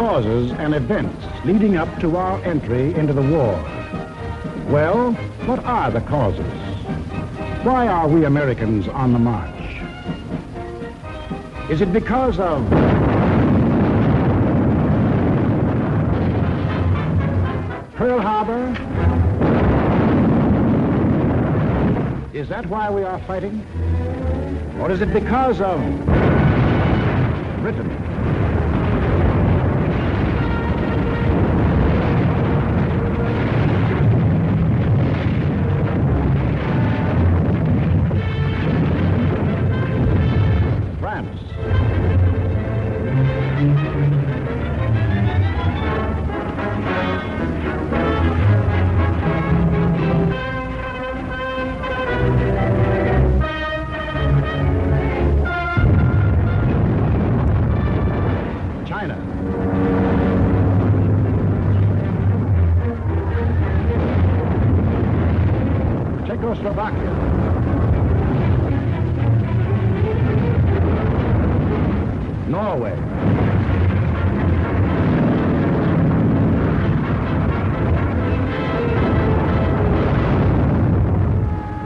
causes and events leading up to our entry into the war. Well, what are the causes? Why are we Americans on the march? Is it because of Pearl Harbor? Is that why we are fighting? Or is it because of Britain? France? China. Czechoslovakia. Norway.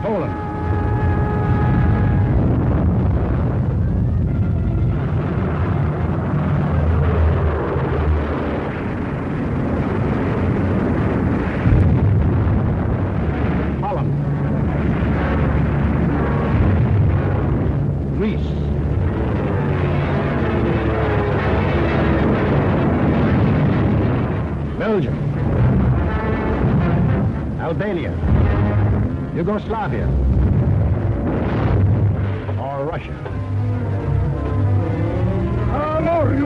Poland. Greece. Belgium. Albania. Yugoslavia. Or Russia. Hello, you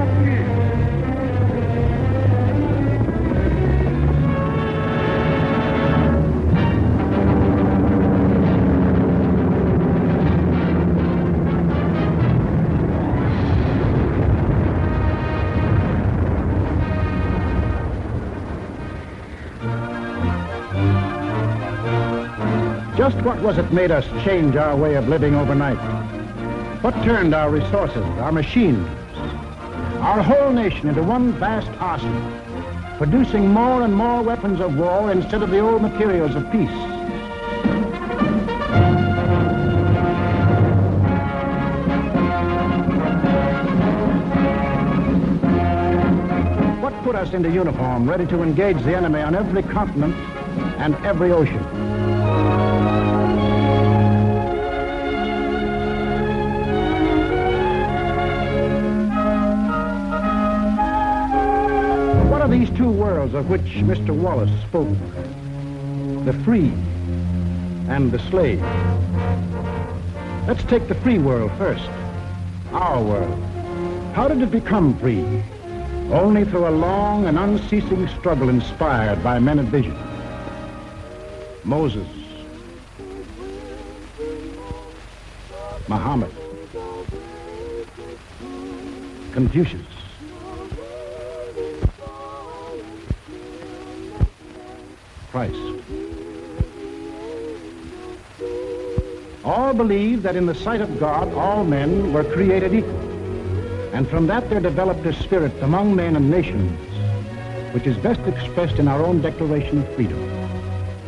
Just what was it made us change our way of living overnight? What turned our resources, our machines, our whole nation into one vast arsenal, producing more and more weapons of war instead of the old materials of peace? What put us into uniform, ready to engage the enemy on every continent and every ocean? What are these two worlds of which Mr. Wallace spoke? The free and the slave. Let's take the free world first. Our world. How did it become free? Only through a long and unceasing struggle inspired by men of vision. Moses, Muhammad, Confucius, Christ. All believed that in the sight of God, all men were created equal. And from that there developed a spirit among men and nations, which is best expressed in our own Declaration of Freedom.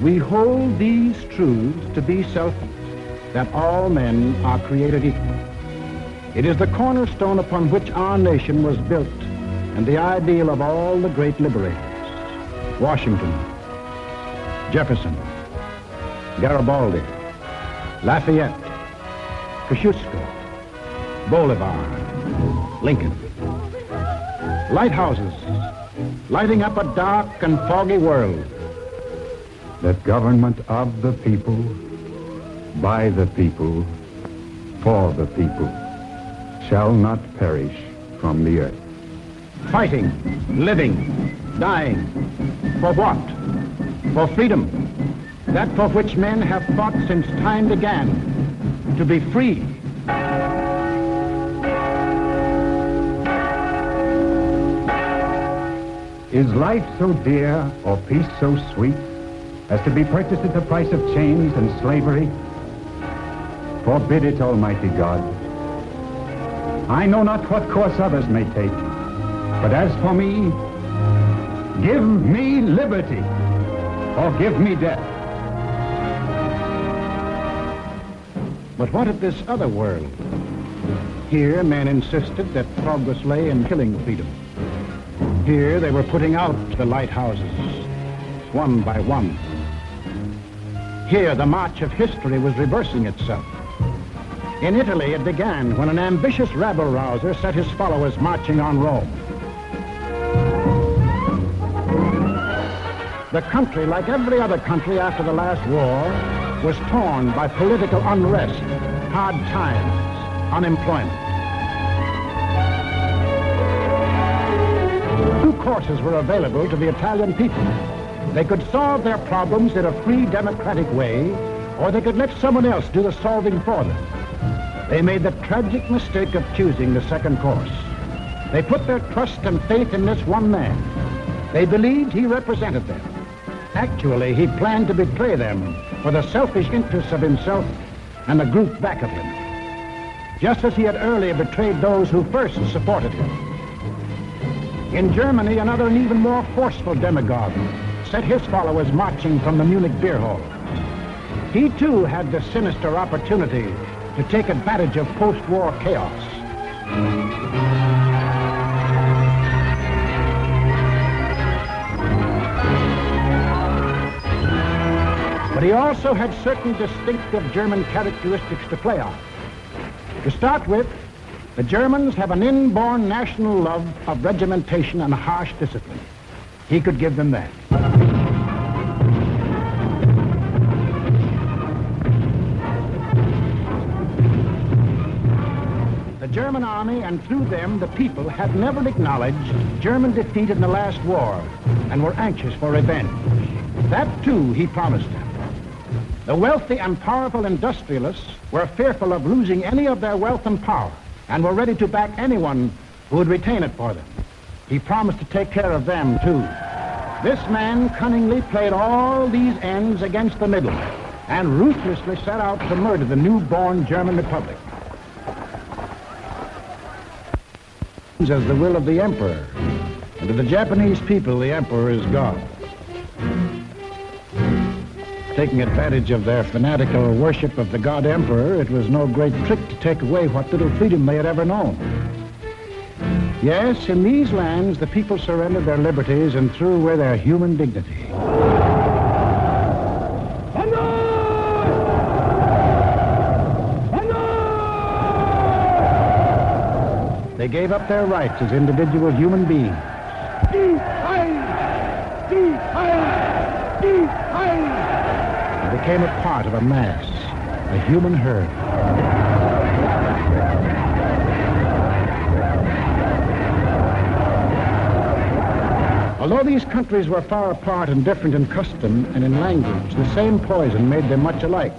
We hold these truths to be self-evident, that all men are created equal. It is the cornerstone upon which our nation was built and the ideal of all the great liberators. Washington, Jefferson, Garibaldi, Lafayette, Kosciuszko, Bolivar, Lincoln. Lighthouses lighting up a dark and foggy world. That government of the people, by the people, for the people, shall not perish from the earth. Fighting, living, dying. For what? For freedom. That for which men have fought since time began. To be free. Is life so dear or peace so sweet as to be purchased at the price of chains and slavery? Forbid it, Almighty God. I know not what course others may take, But as for me, give me liberty or give me death. But what of this other world? Here, men insisted that progress lay in killing freedom. Here, they were putting out the lighthouses, one by one. Here, the march of history was reversing itself. In Italy, it began when an ambitious rabble-rouser set his followers marching on Rome. The country, like every other country after the last war, was torn by political unrest, hard times, unemployment. Two courses were available to the Italian people. They could solve their problems in a free, democratic way, or they could let someone else do the solving for them. They made the tragic mistake of choosing the second course. They put their trust and faith in this one man. They believed he represented them. Actually, he planned to betray them for the selfish interests of himself and the group back of him, just as he had earlier betrayed those who first supported him. In Germany, another and even more forceful demagogue set his followers marching from the Munich beer hall. He too had the sinister opportunity to take advantage of post-war chaos. But he also had certain distinctive German characteristics to play on. To start with, the Germans have an inborn national love of regimentation and harsh discipline. He could give them that. The German army, and through them the people, had never acknowledged German defeat in the last war and were anxious for revenge. That too he promised them. The wealthy and powerful industrialists were fearful of losing any of their wealth and power and were ready to back anyone who would retain it for them. He promised to take care of them too. This man cunningly played all these ends against the middle and ruthlessly set out to murder the newborn German Republic. As the will of the emperor, and to the Japanese people, the emperor is God. Taking advantage of their fanatical worship of the god emperor, it was no great trick to take away what little freedom they had ever known. Yes, in these lands, the people surrendered their liberties and threw away their human dignity. They gave up their rights as individual human beings. They became a part of a mass, a human herd. Although these countries were far apart and different in custom and in language, the same poison made them much alike.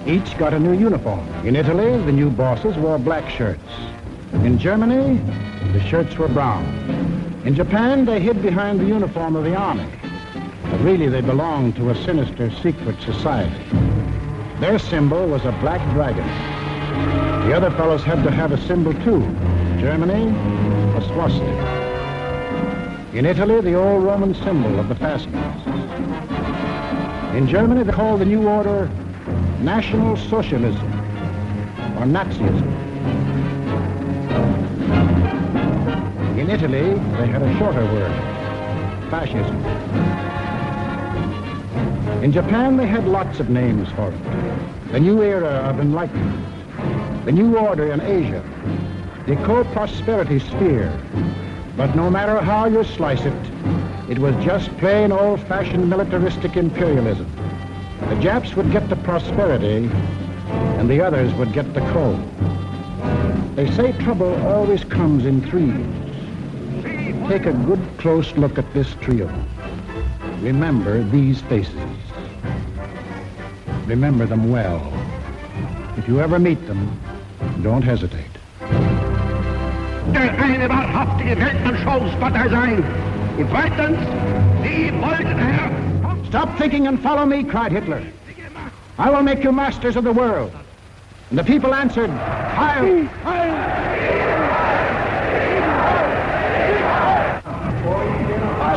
Each got a new uniform. In Italy, the new bosses wore black shirts. In Germany, the shirts were brown. In Japan, they hid behind the uniform of the army. But really, they belonged to a sinister secret society. Their symbol was a black dragon. The other fellows had to have a symbol too. Germany, a swastika. In Italy, the old Roman symbol of the Fascists. In Germany, they called the new order National Socialism, or Nazism. In Italy, they had a shorter word, fascism. In Japan, they had lots of names for it. The new era of enlightenment, the new order in Asia, the co-prosperity sphere. But no matter how you slice it, it was just plain old-fashioned militaristic imperialism. The Japs would get the prosperity, and the others would get the coal. They say trouble always comes in threes. Take a good close look at this trio. Remember these faces. Remember them well. If you ever meet them, don't hesitate. Der eine wahrhaftige Weltmann-Showspotter sein. Und zweitens, Sie wollten, Herr... Stop thinking and follow me, cried Hitler. I will make you masters of the world. And the people answered, Heil! Heil!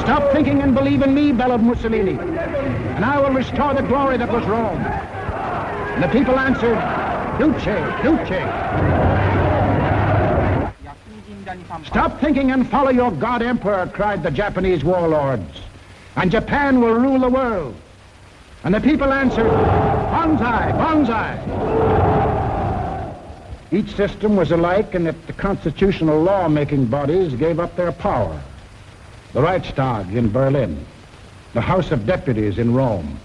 Stop thinking and believe in me, bellowed Mussolini, and I will restore the glory that was Rome. And the people answered, Duce, Duce. Stop thinking and follow your God Emperor, cried the Japanese warlords, and Japan will rule the world. And the people answered, Banzai, Banzai. Each system was alike in that the constitutional law-making bodies gave up their power. The Reichstag in Berlin, the House of Deputies in Rome,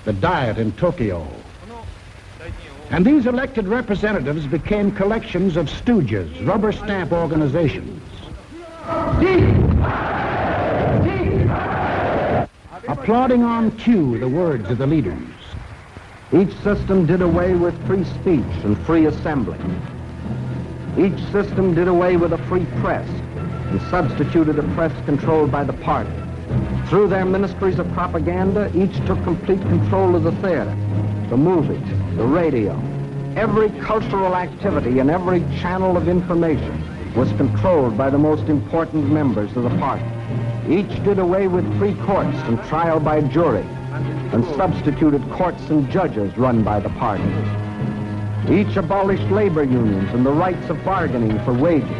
the Diet in Tokyo. And these elected representatives became collections of stooges, rubber stamp organizations. Applauding on cue the words of the leaders. Each system did away with free speech and free assembly. Each system did away with a free press and substituted a press controlled by the party. Through their ministries of propaganda, each took complete control of the theater, the movies, the radio. Every cultural activity and every channel of information was controlled by the most important members of the party. Each did away with free courts and trial by jury, and substituted courts and judges run by the party. Each abolished labor unions and the rights of bargaining for wages.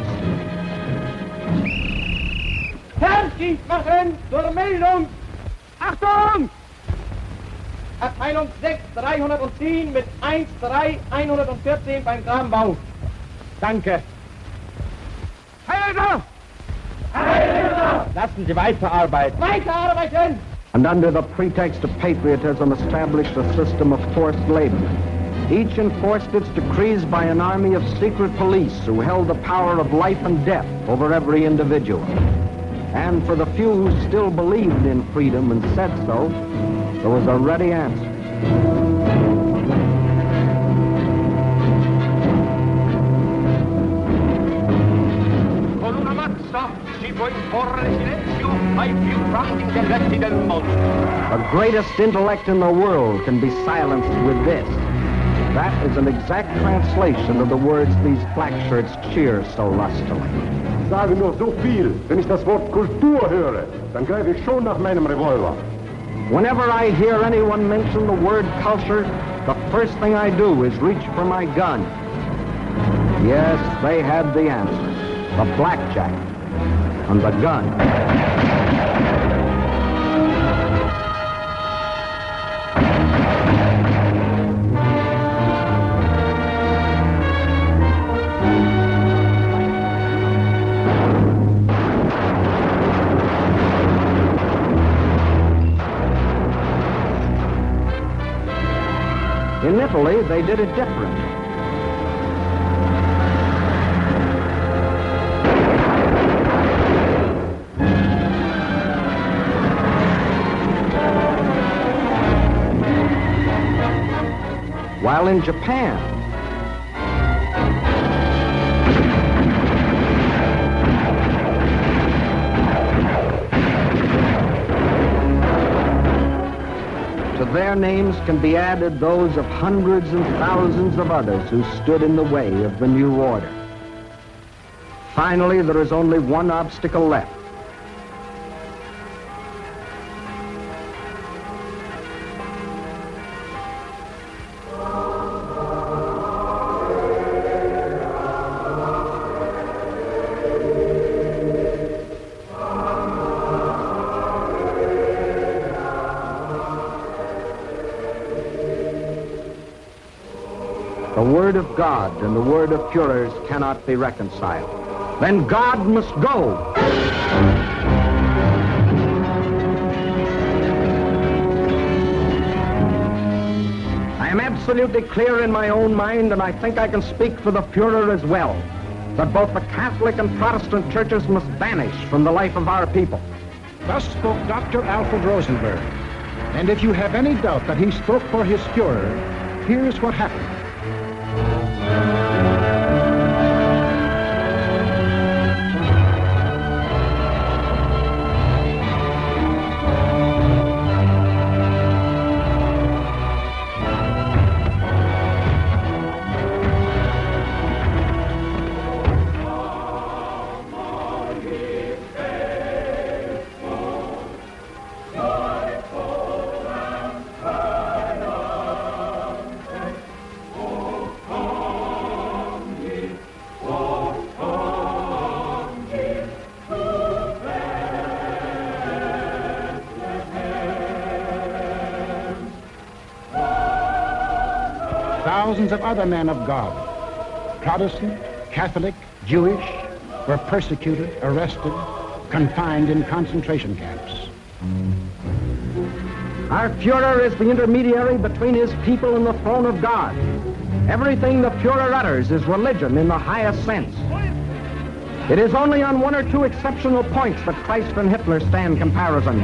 Fertig machen zur Meldung! Achtung! Abteilung 6, 310 mit 13114 beim Kranbau. Danke. Heiler! Heiler! Lassen Sie weiterarbeiten. Weiterarbeiten! And under the pretext of patriotism established a system of forced labor. Each enforced its decrees by an army of secret police who held the power of life and death over every individual. And for the few who still believed in freedom and said so, there was a ready answer. Con una mazza si può imporre silenzio ai più grandi intelletti del mondo. The greatest intellect in the world can be silenced with this. That is an exact translation of the words these black shirts cheer so lustily. Ich sage nur so viel, wenn ich das Wort Kultur höre, dann greife ich schon nach meinem Revolver. Whenever I hear anyone mention the word culture, the first thing I do is reach for my gun. Yes, they had the answer. The blackjack and the gun. In Italy, they did it different. While in Japan, to their names can be added those of hundreds and thousands of others who stood in the way of the new order. Finally, there is only one obstacle left. The word of God and the word of Führers cannot be reconciled. Then God must go. I am absolutely clear in my own mind, and I think I can speak for the Führer as well, that both the Catholic and Protestant churches must vanish from the life of our people. Thus spoke Dr. Alfred Rosenberg. And if you have any doubt that he spoke for his Führer, here's what happened. thousands of other men of God, Protestant, Catholic, Jewish, were persecuted, arrested, confined in concentration camps. Our Führer is the intermediary between his people and the throne of God. Everything the Führer utters is religion in the highest sense. It is only on one or two exceptional points that Christ and Hitler stand comparison,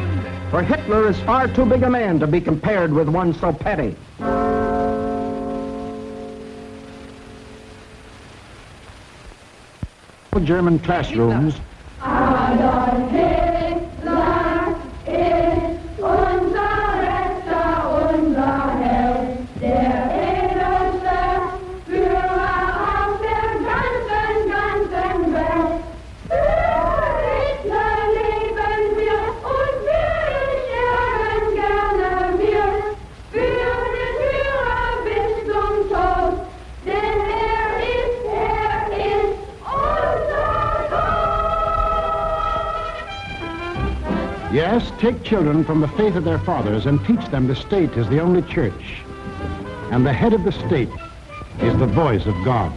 for Hitler is far too big a man to be compared with one so petty. German classrooms. Adolf Hitler ist unser Retter, unser Held, der edelste Führer auf der ganzen Welt. Für Hitler leben wir und wir sterben gerne wir. Für den Führer bis zum Tod, denn er ist unser Gott. Yes, take children from the faith of their fathers and teach them the state is the only church. And the head of the state is the voice of God.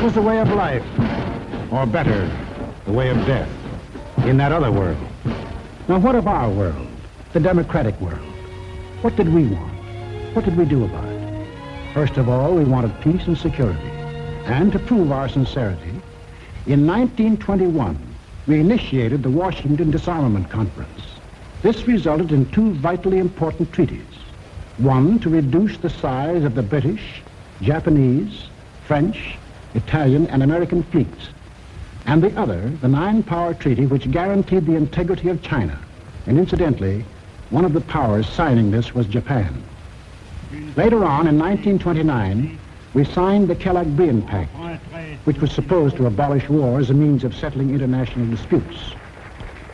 is the way of life, or better, the way of death, in that other world. Now, what of our world, the democratic world? What did we want? What did we do about it? First of all, we wanted peace and security. And to prove our sincerity, in 1921, we initiated the Washington Disarmament Conference. This resulted in two vitally important treaties. One, to reduce the size of the British, Japanese, French, Italian, and American fleets. And the other, the Nine-Power Treaty, which guaranteed the integrity of China. And incidentally, one of the powers signing this was Japan. Later on, in 1929, we signed the Kellogg-Briand Pact, which was supposed to abolish war as a means of settling international disputes.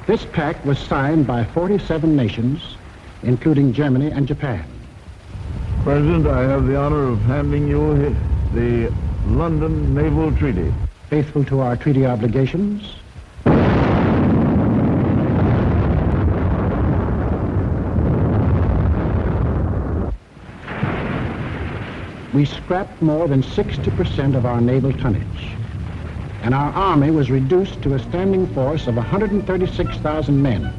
This pact was signed by 47 nations, including Germany and Japan. President, I have the honor of handing you the London Naval Treaty. Faithful to our treaty obligations, we scrapped more than 60% of our naval tonnage, and our army was reduced to a standing force of 136,000 men,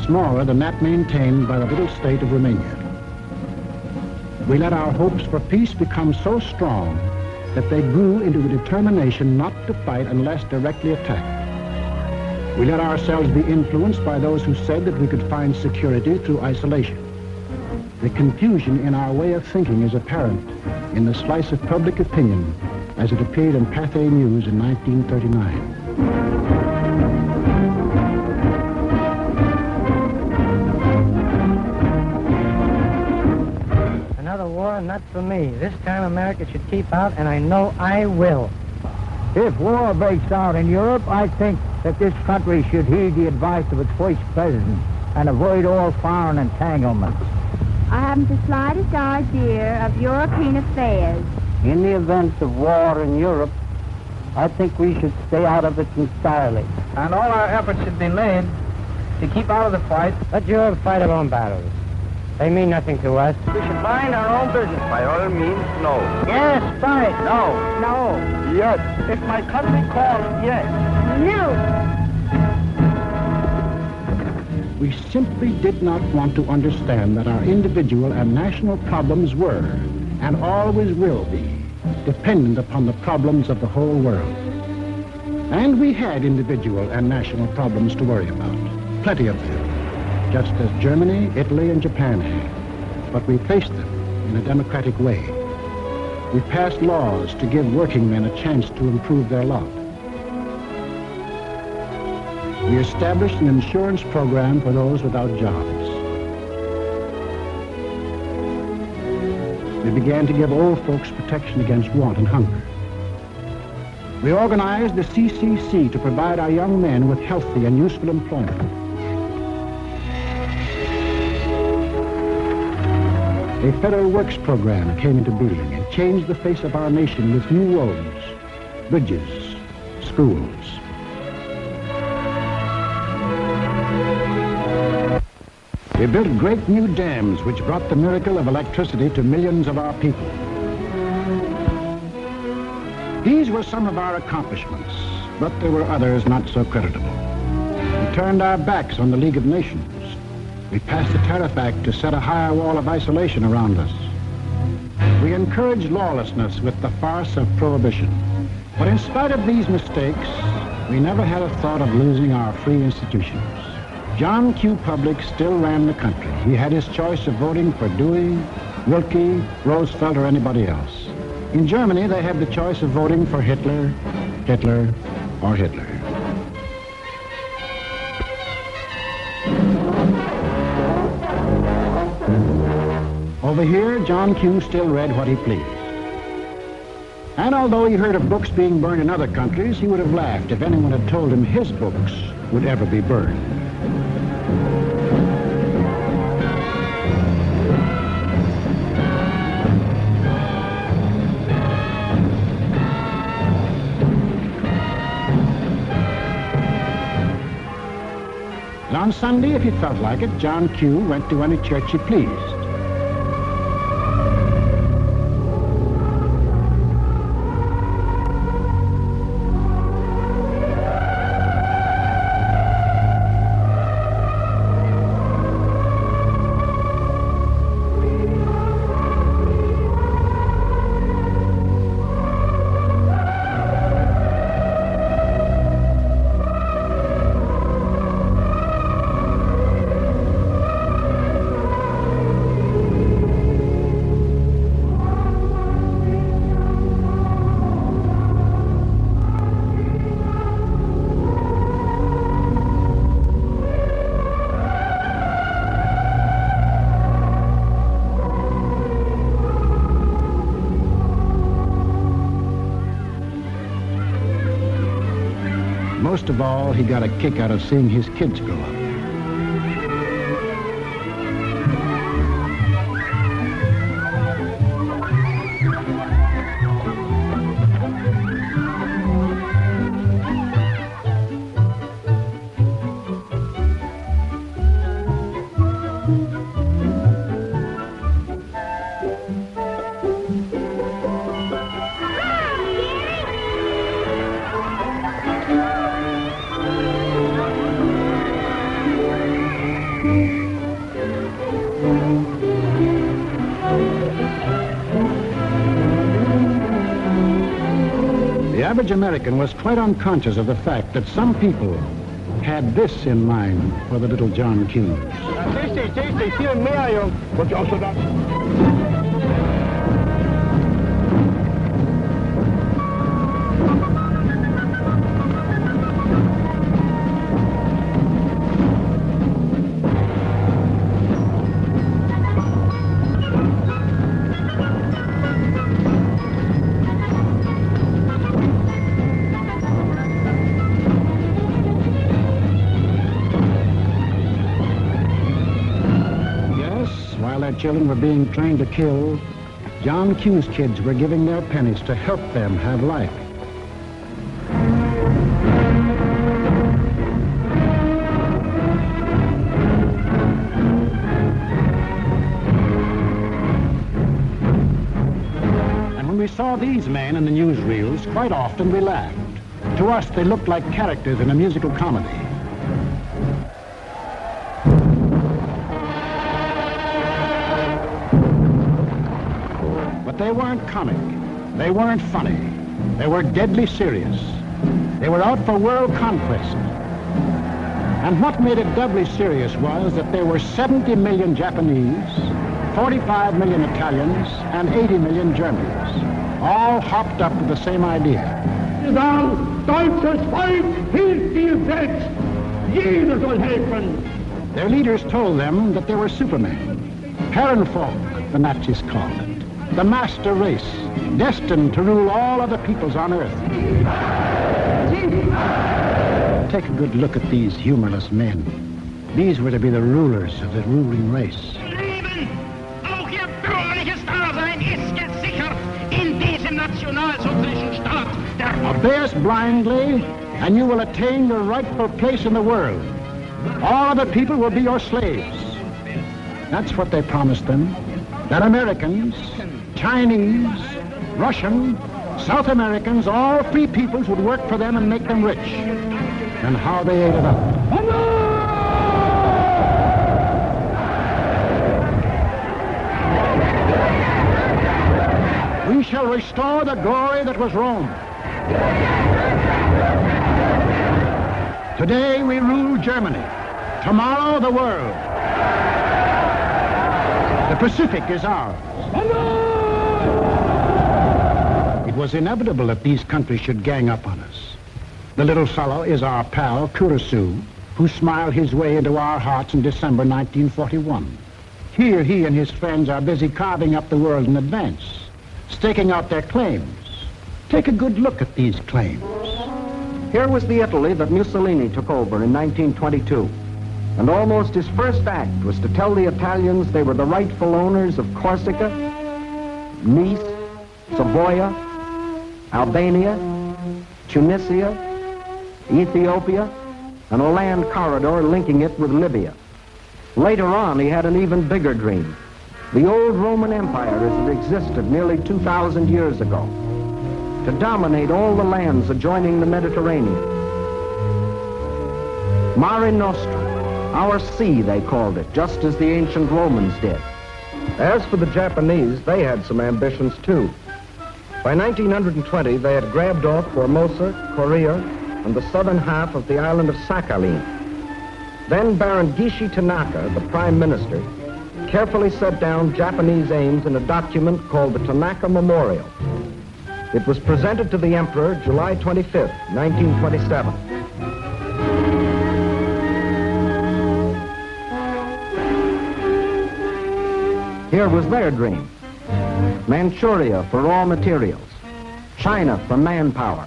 smaller than that maintained by the little state of Romania. We let our hopes for peace become so strong that they grew into a determination not to fight unless directly attacked. We let ourselves be influenced by those who said that we could find security through isolation. The confusion in our way of thinking is apparent in the slice of public opinion as it appeared in Pathé News in 1939. Another war, not for me. This time America should keep out, and I know I will. If war breaks out in Europe, I think that this country should heed the advice of its first president and avoid all foreign entanglements. I haven't the slightest idea of European affairs. In the event of war in Europe, I think we should stay out of it entirely. And all our efforts should be made to keep out of the fight. Let Europe fight her own battles. They mean nothing to us. We should mind our own business. By all means, no. Yes, fight. No. No. Yes. If my country calls, yes. No. We simply did not want to understand that our individual and national problems were, and always will be, dependent upon the problems of the whole world. And we had individual and national problems to worry about, plenty of them, just as Germany, Italy, and Japan had. But we faced them in a democratic way. We passed laws to give working men a chance to improve their lot. We established an insurance program for those without jobs. We began to give old folks protection against want and hunger. We organized the CCC to provide our young men with healthy and useful employment. A federal works program came into being and changed the face of our nation with new roads, bridges, schools. We built great new dams which brought the miracle of electricity to millions of our people. These were some of our accomplishments, but there were others not so creditable. We turned our backs on the League of Nations. We passed the Tariff Act to set a higher wall of isolation around us. We encouraged lawlessness with the farce of prohibition. But in spite of these mistakes, we never had a thought of losing our free institutions. John Q. Public still ran the country. He had his choice of voting for Dewey, Wilkie, Roosevelt, or anybody else. In Germany, they had the choice of voting for Hitler, Hitler, or Hitler. Over here, John Q. still read what he pleased. And although he heard of books being burned in other countries, he would have laughed if anyone had told him his books would ever be burned. And on Sunday, if he felt like it, John Q. went to any church he pleased. most of all, he got a kick out of seeing his kids grow up. The average American was quite unconscious of the fact that some people had this in mind for the little John Hughes. Viel mehr, Jungs. Wollt ihr auch so da? Children were being trained to kill, John Q's kids were giving their pennies to help them have life. And when we saw these men in the newsreels, quite often we laughed. To us, they looked like characters in a musical comedy. They weren't comic. They weren't funny. They were deadly serious. They were out for world conquest. And what made it doubly serious was that there were 70 million Japanese, 45 million Italians, and 80 million Germans, all hopped up with the same idea. Deutsches Volk hilft dir selbst. Jeder soll helfen. Their leaders told them that they were supermen, Herrenvolk, the Nazis called it. The master race, destined to rule all other peoples on earth. Take a good look at these humorless men. These were to be the rulers of the ruling race. Leben, auch ihr bürgerliches Dasein ist gesichert in diesem nationalsozialistischen Staat. Obey us blindly, and you will attain your rightful place in the world. All other people will be your slaves. That's what they promised them. That Americans, Chinese, Russian, South Americans, all free peoples would work for them and make them rich. And how they ate it up. We shall restore the glory that was Rome. Today we rule Germany. Tomorrow the world. The Pacific is ours. It was inevitable that these countries should gang up on us. The little fellow is our pal, Kurosu, who smiled his way into our hearts in December 1941. Here he and his friends are busy carving up the world in advance, staking out their claims. Take a good look at these claims. Here was the Italy that Mussolini took over in 1922. And almost his first act was to tell the Italians they were the rightful owners of Corsica, Nice, Savoia, Albania, Tunisia, Ethiopia, and a land corridor linking it with Libya. Later on, he had an even bigger dream. The old Roman Empire as it existed nearly 2,000 years ago. To dominate all the lands adjoining the Mediterranean. Mare Nostrum. Our sea, they called it, just as the ancient Romans did. As for the Japanese, they had some ambitions too. By 1920, they had grabbed off Formosa, Korea, and the southern half of the island of Sakhalin. Then Baron Gishi Tanaka, the prime minister, carefully set down Japanese aims in a document called the Tanaka Memorial. It was presented to the emperor July 25th, 1927. Here was their dream. Manchuria for raw materials. China for manpower.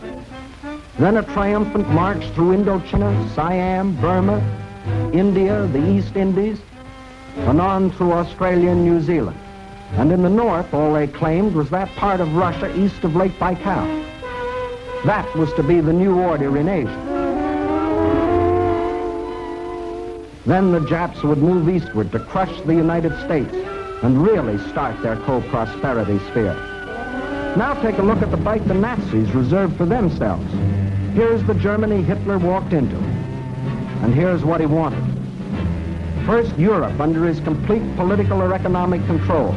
Then a triumphant march through Indochina, Siam, Burma, India, the East Indies, and on through Australia and New Zealand. And in the north, all they claimed was that part of Russia east of Lake Baikal. That was to be the new order in Asia. Then the Japs would move eastward to crush the United States and really start their co-prosperity sphere. Now take a look at the bite the Nazis reserved for themselves. Here's the Germany Hitler walked into, and here's what he wanted. First, Europe under his complete political or economic control,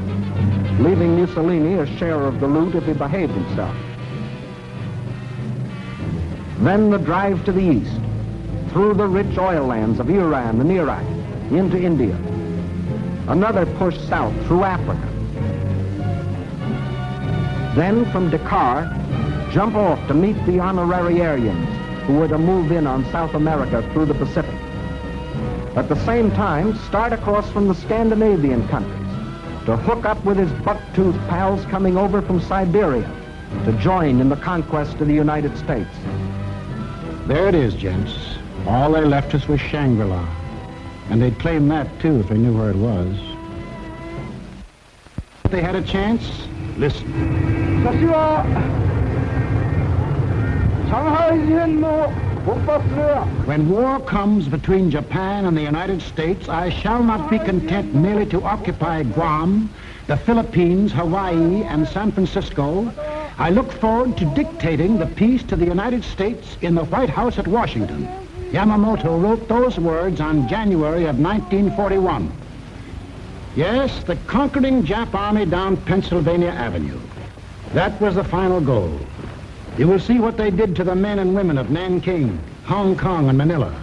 leaving Mussolini a share of the loot if he behaved himself. Then the drive to the east, through the rich oil lands of Iran and Iraq, into India. Another push south through Africa. Then from Dakar, jump off to meet the honorary Aryans who were to move in on South America through the Pacific. At the same time, start across from the Scandinavian countries to hook up with his buck-toothed pals coming over from Siberia to join in the conquest of the United States. There it is, gents. All they left us was Shangri-La. And they'd claim that, too, if they knew where it was. If they had a chance, listen. When war comes between Japan and the United States, I shall not be content merely to occupy Guam, the Philippines, Hawaii, and San Francisco. I look forward to dictating the peace to the United States in the White House at Washington. Yamamoto wrote those words on January of 1941. Yes, the conquering Jap army down Pennsylvania Avenue. That was the final goal. You will see what they did to the men and women of Nanking, Hong Kong, and Manila.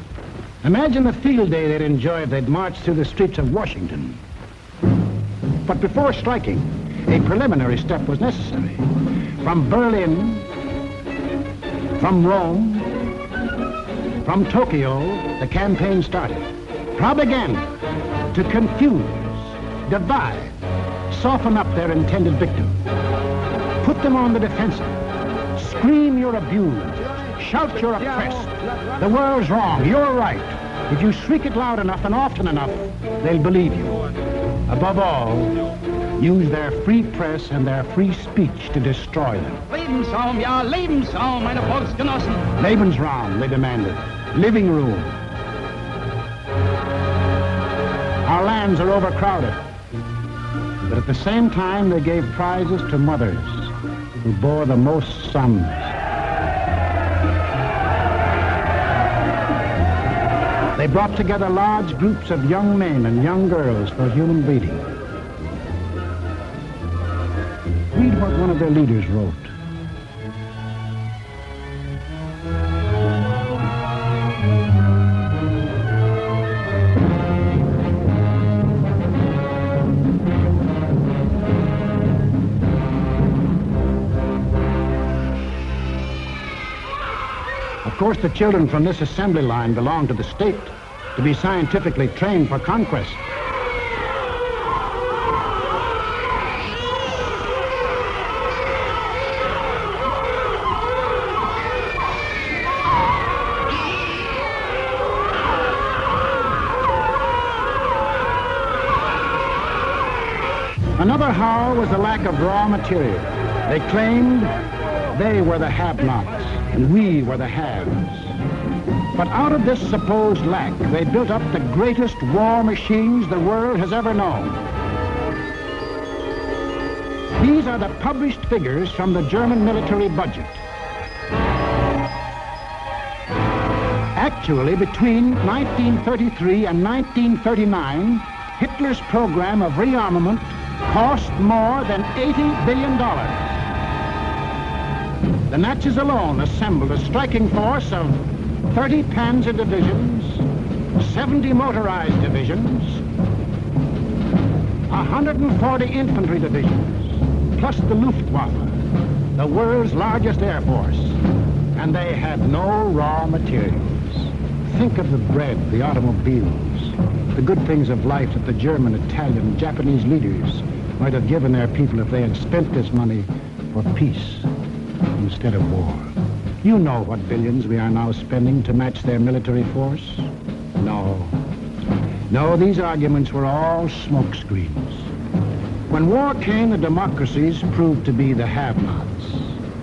Imagine the field day they'd enjoy if they'd marched through the streets of Washington. But before striking, a preliminary step was necessary. From Berlin, from Rome, from Tokyo, the campaign started. Propaganda to confuse, divide, soften up their intended victim. Put them on the defensive. Scream you're abused. Shout you're oppressed. The world's wrong. You're right. If you shriek it loud enough and often enough, they'll believe you. Above all, use their free press and their free speech to destroy them. Lebensraum, ja, Lebensraum, meine Volksgenossen. Lebensraum, they demanded. Living room. Our lands are overcrowded. But at the same time, they gave prizes to mothers who bore the most sons. They brought together large groups of young men and young girls for human breeding. Read what one of their leaders wrote. Of course, the children from this assembly line belong to the state to be scientifically trained for conquest. Another howl was the lack of raw material. They claimed they were the have-nots and we were the haves. But out of this supposed lack, they built up the greatest war machines the world has ever known. These are the published figures from the German military budget. Actually, between 1933 and 1939, Hitler's program of rearmament cost more than $80 billion. The Nazis alone assembled a striking force of 30 panzer divisions, 70 motorized divisions, 140 infantry divisions, plus the Luftwaffe, the world's largest air force. And they had no raw materials. Think of the bread, the automobiles, the good things of life that the German, Italian, Japanese leaders might have given their people if they had spent this money for peace instead of war. You know what billions we are now spending to match their military force? No. No, these arguments were all smokescreens. When war came, the democracies proved to be the have-nots,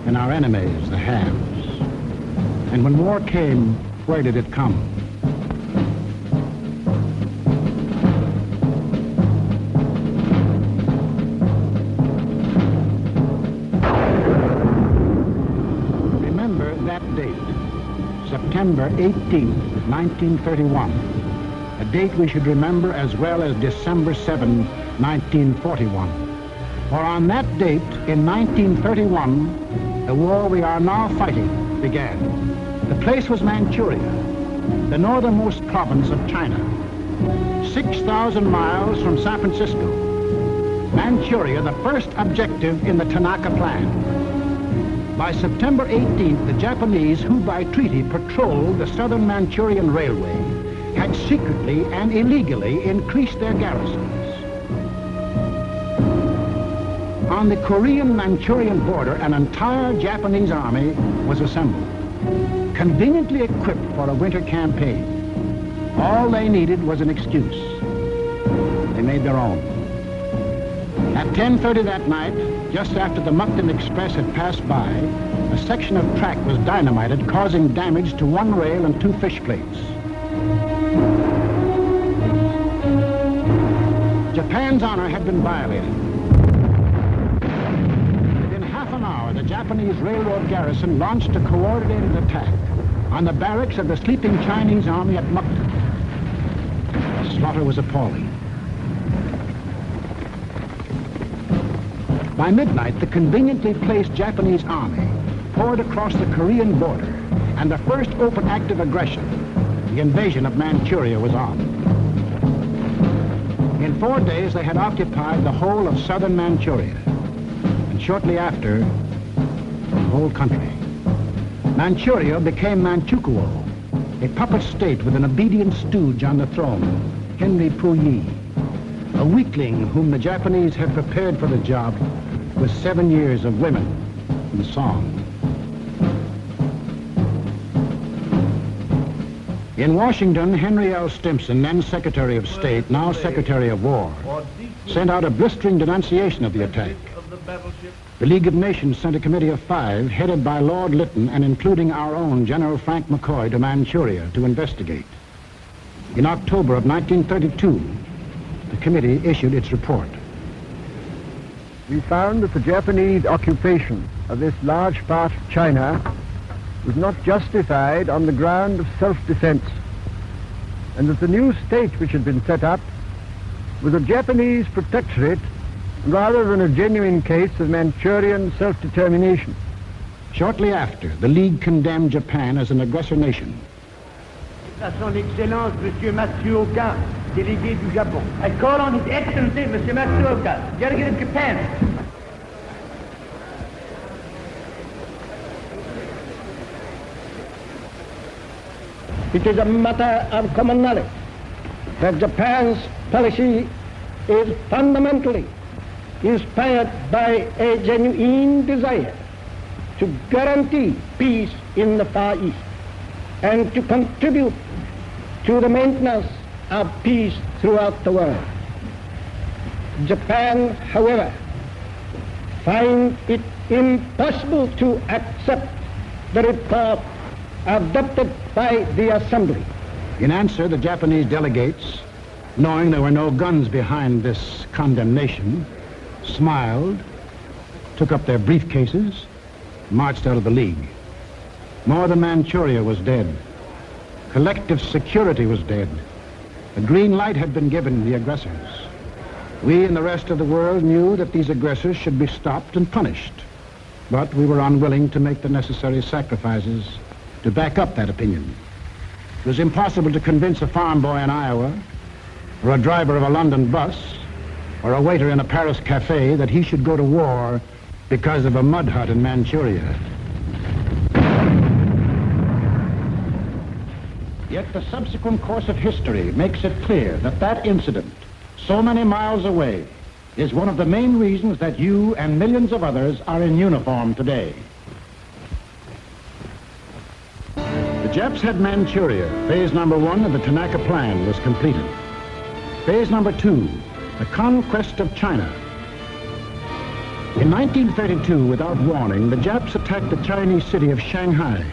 and our enemies, the haves. And when war came, where did it come? Remember that date, September 18th, 1931. A date we should remember as well as December 7, 1941. For on that date, in 1931, the war we are now fighting began. The place was Manchuria, the northernmost province of China, 6,000 miles from San Francisco. Manchuria, the first objective in the Tanaka Plan. By September 18th, the Japanese, who by treaty patrolled the southern Manchurian Railway, had secretly and illegally increased their garrisons. On the Korean-Manchurian border, an entire Japanese army was assembled, conveniently equipped for a winter campaign. All they needed was an excuse. They made their own. At 10:30 that night, just after the Mukden Express had passed by, a section of track was dynamited, causing damage to one rail and 2 fish plates. Japan's honor had been violated. Within half an hour, the Japanese railroad garrison launched a coordinated attack on the barracks of the sleeping Chinese army at Mukden. The slaughter was appalling. By midnight, the conveniently placed Japanese army poured across the Korean border, and the first open act of aggression, the invasion of Manchuria, was on. In 4 days, they had occupied the whole of southern Manchuria, and shortly after, the whole country. Manchuria became Manchukuo, a puppet state with an obedient stooge on the throne, Henry Puyi, a weakling whom the Japanese had prepared for the job with 7 years of women and song. In Washington, Henry L. Stimson, then Secretary of State, now Secretary of War, sent out a blistering denunciation of the attack. The League of Nations sent a committee of 5, headed by Lord Lytton and including our own General Frank McCoy, to Manchuria to investigate. In October of 1932, the committee issued its report. We found that the Japanese occupation of this large part of China was not justified on the ground of self-defense, and that the new state which had been set up was a Japanese protectorate rather than a genuine case of Manchurian self-determination. Shortly after, the League condemned Japan as an aggressor nation. À son Excellence, Monsieur Matsuoka, délégué du Japon. I call on His Excellency, Monsieur Matsuoka, delegate of Japan. It is a matter of common knowledge that Japan's policy is fundamentally inspired by a genuine desire to guarantee peace in the Far East and to contribute to the maintenance of peace throughout the world. Japan, however, finds it impossible to accept the report adopted by the Assembly. In answer, the Japanese delegates, knowing there were no guns behind this condemnation, smiled, took up their briefcases, marched out of the League. More than Manchuria was dead. Collective security was dead. The green light had been given the aggressors. We and the rest of the world knew that these aggressors should be stopped and punished. But we were unwilling to make the necessary sacrifices to back up that opinion. It was impossible to convince a farm boy in Iowa, or a driver of a London bus, or a waiter in a Paris cafe that he should go to war because of a mud hut in Manchuria. Yet the subsequent course of history makes it clear that that incident, so many miles away, is one of the main reasons that you and millions of others are in uniform today. The Japs had Manchuria. Phase number 1 of the Tanaka Plan was completed. Phase number 2, the conquest of China. In 1932, without warning, the Japs attacked the Chinese city of Shanghai.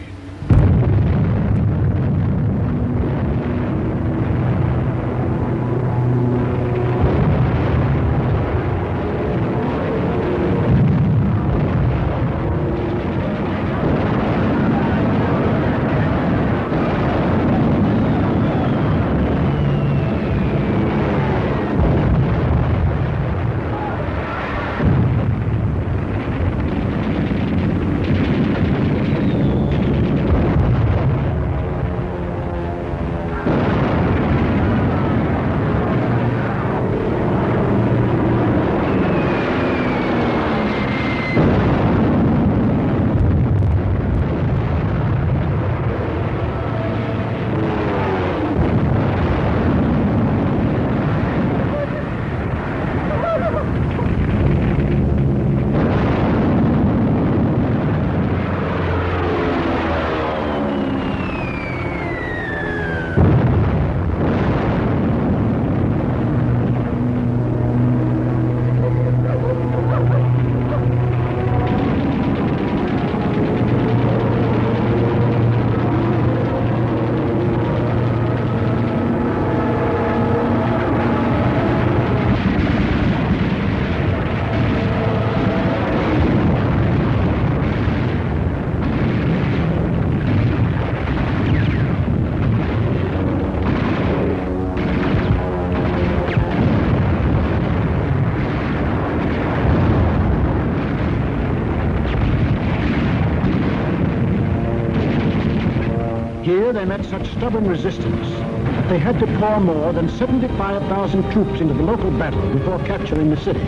Here they met such stubborn resistance that they had to pour more than 75,000 troops into the local battle before capturing the city.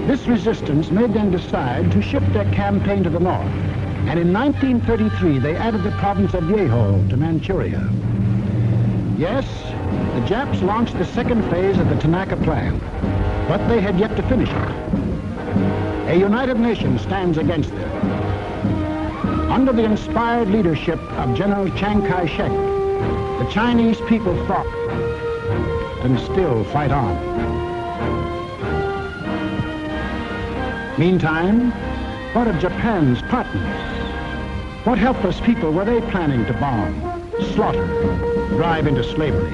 This resistance made them decide to shift their campaign to the north, and in 1933 they added the province of Yehol to Manchuria. Yes, the Japs launched the second phase of the Tanaka Plan, but they had yet to finish it. A united nation stands against them. Under the inspired leadership of General Chiang Kai-shek, the Chinese people fought and still fight on. Meantime, what of Japan's partners? What helpless people were they planning to bomb, slaughter, drive into slavery?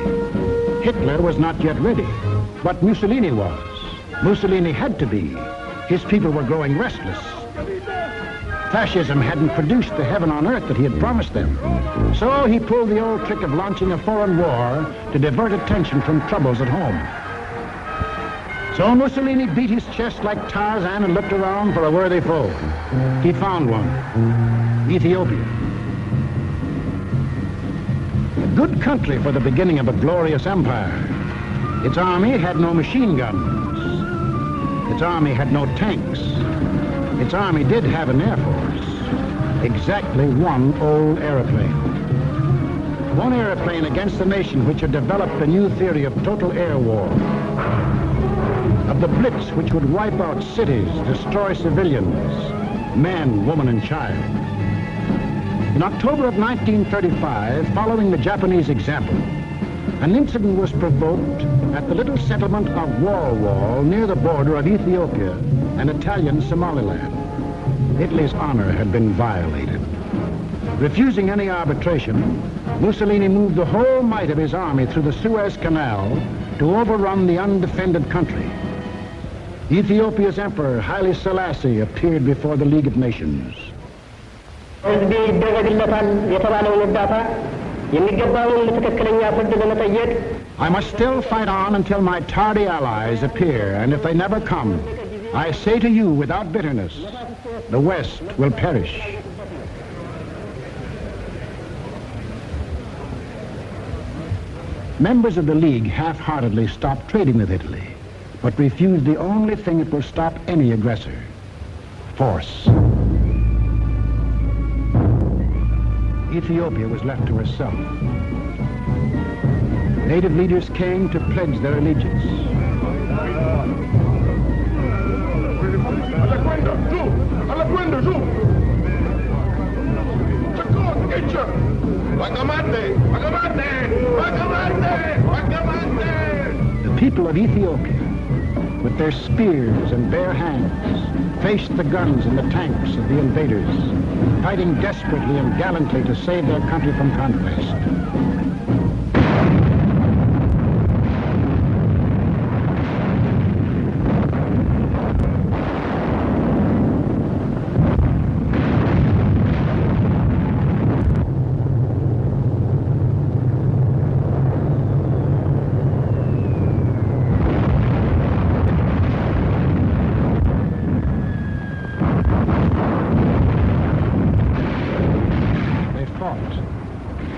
Hitler was not yet ready, but Mussolini was. Mussolini had to be. His people were growing restless. Fascism hadn't produced the heaven on earth that he had promised them. So he pulled the old trick of launching a foreign war to divert attention from troubles at home. So Mussolini beat his chest like Tarzan and looked around for a worthy foe. He found one, Ethiopia. A good country for the beginning of a glorious empire. Its army had no machine guns. Its army had no tanks. Its army did have an air force. Exactly one old airplane. One airplane against the nation which had developed a new theory of total air war. Of the blitz which would wipe out cities, destroy civilians, men, woman, and child. In October of 1935, following the Japanese example, an incident was provoked at the little settlement of Wall near the border of Ethiopia and Italian Somaliland. Italy's honor had been violated. Refusing any arbitration, Mussolini moved the whole might of his army through the Suez Canal to overrun the undefended country. Ethiopia's emperor, Haile Selassie, appeared before the League of Nations. I must still fight on until my tardy allies appear, and if they never come, I say to you without bitterness, the West will perish. Members of the League half-heartedly stopped trading with Italy, but refused the only thing that will stop any aggressor: force. Ethiopia was left to herself. Native leaders came to pledge their allegiance. people of Ethiopia, with their spears and bare hands, faced the guns and the tanks of the invaders, fighting desperately and gallantly to save their country from conquest.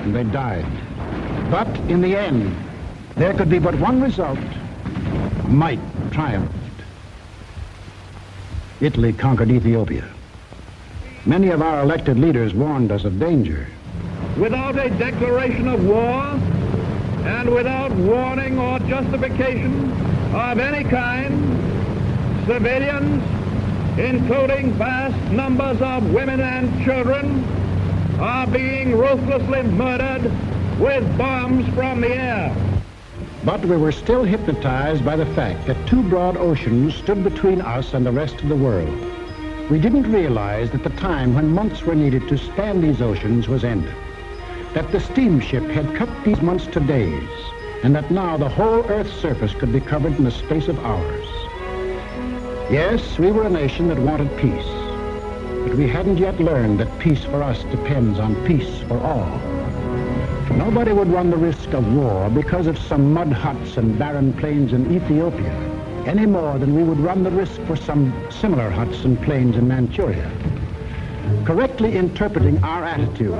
And they died. But in the end, there could be but one result. Might triumphed. Italy conquered Ethiopia. Many of our elected leaders warned us of danger. Without a declaration of war and without warning or justification of any kind, civilians, including vast numbers of women and children, are being ruthlessly murdered with bombs from the air. But we were still hypnotized by the fact that two broad oceans stood between us and the rest of the world. We didn't realize that the time when months were needed to span these oceans was ended, that the steamship had cut these months to days, and that now the whole Earth's surface could be covered in the space of hours. Yes, we were a nation that wanted peace. But we hadn't yet learned that peace for us depends on peace for all. Nobody would run the risk of war because of some mud huts and barren plains in Ethiopia, any more than we would run the risk for some similar huts and plains in Manchuria. Correctly interpreting our attitude,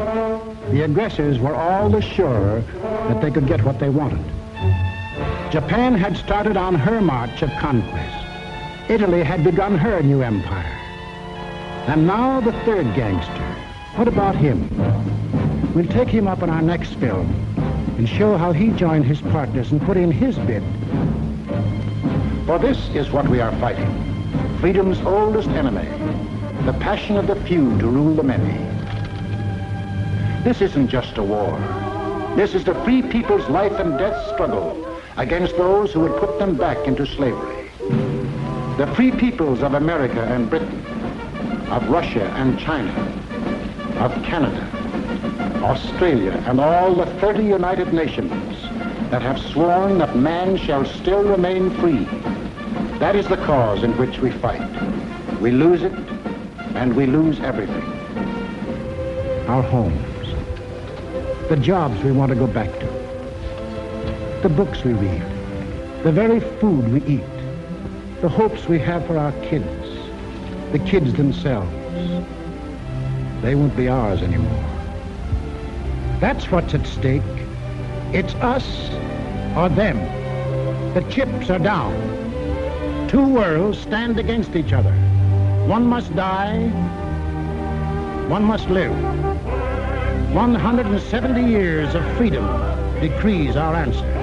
the aggressors were all the surer that they could get what they wanted. Japan had started on her march of conquest. Italy had begun her new empire. And now the third gangster. What about him? We'll take him up in our next film and show how he joined his partners and put in his bid. For this is what we are fighting. Freedom's oldest enemy. The passion of the few to rule the many. This isn't just a war. This is the free people's life and death struggle against those who would put them back into slavery. The free peoples of America and Britain, of Russia and China, of Canada, Australia, and all the 30 United Nations that have sworn that man shall still remain free. That is the cause in which we fight. We lose it, and we lose everything. Our homes, the jobs we want to go back to, the books we read, the very food we eat, the hopes we have for our kids, the kids themselves. They won't be ours anymore. That's what's at stake. It's us or them. The chips are down. Two worlds stand against each other. One must die, one must live. 170 years of freedom decrees our answer.